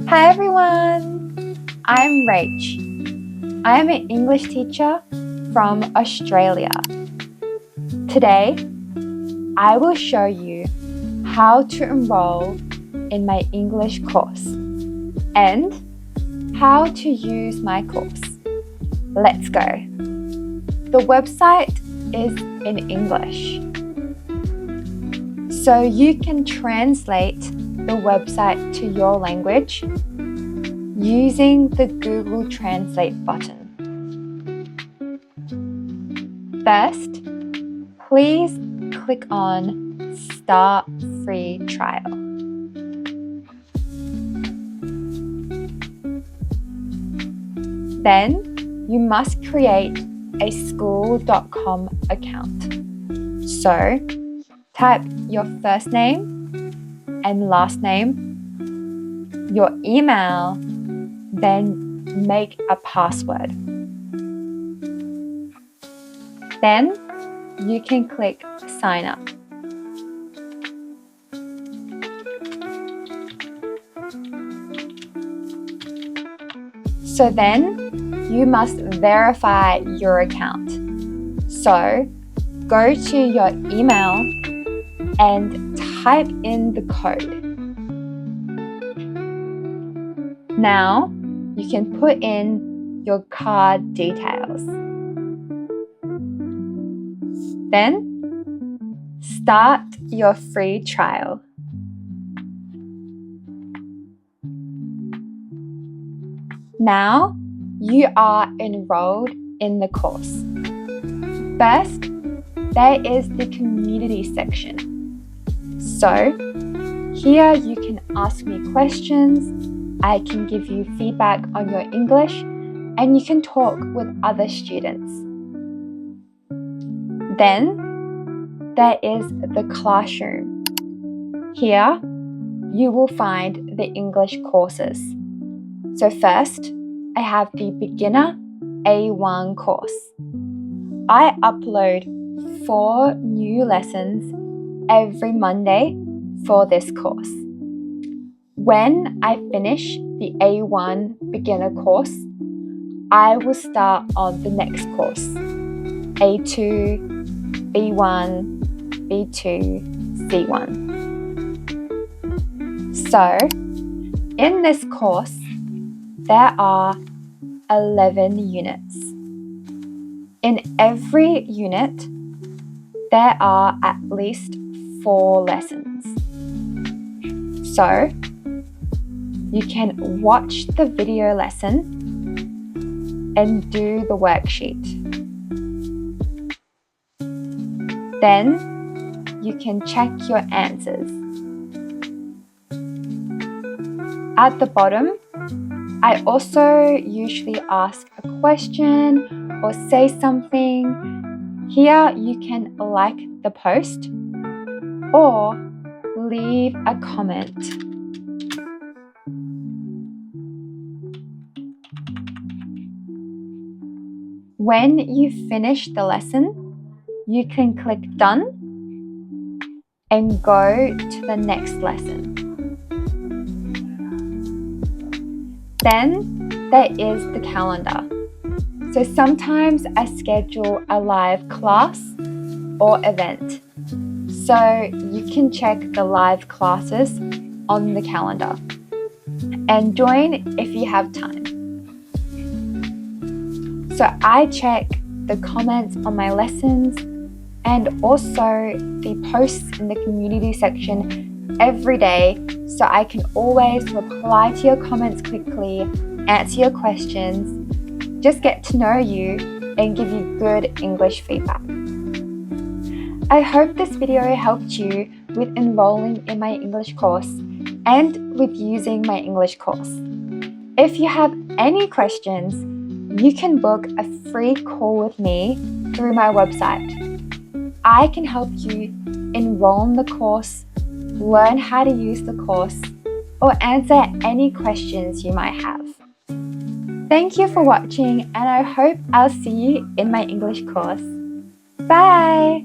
Hi everyone! I'm Rach. I am an English teacher from Australia. Today, I will show you how to enroll in my English course and how to use my course. Let's go. The website is in English, so you can translate the website to your language using the Google Translate button. First, please click on Start Free Trial. Then, you must create a school.com account. So, type your first name and last name, your email, then make a password. Then you can click sign up. So then you must verify your account. So go to your email and type in the code. Now you can put in your card details. Then start your free trial. Now you are enrolled in the course. First, there is the community section. So, here you can ask me questions, I can give you feedback on your English, and you can talk with other students. Then, there is the classroom. Here, you will find the English courses. So first, I have the Beginner A1 course. I upload 4 new lessons every Monday for this course. When I finish the A1 beginner course, I will start on the next course, A2, B1, B2, C1. So, in this course, there are 11 units. In every unit, there are at least 4 lessons. So, you can watch the video lesson and do the worksheet. Then, you can check your answers. At the bottom, I also usually ask a question or say something. Here you can like the post or leave a comment. When you finish the lesson, you can click done and go to the next lesson. Then there is the calendar. So sometimes I schedule a live class or event. So you can check the live classes on the calendar and join if you have time. So I check the comments on my lessons and also the posts in the community section every day, so I can always reply to your comments quickly, answer your questions, just get to know you and give you good English feedback. I hope this video helped you with enrolling in my English course and with using my English course. If you have any questions, you can book a free call with me through my website. I can help you enroll in the course, learn how to use the course, or answer any questions you might have. Thank you for watching, and I hope I'll see you in my English course. Bye!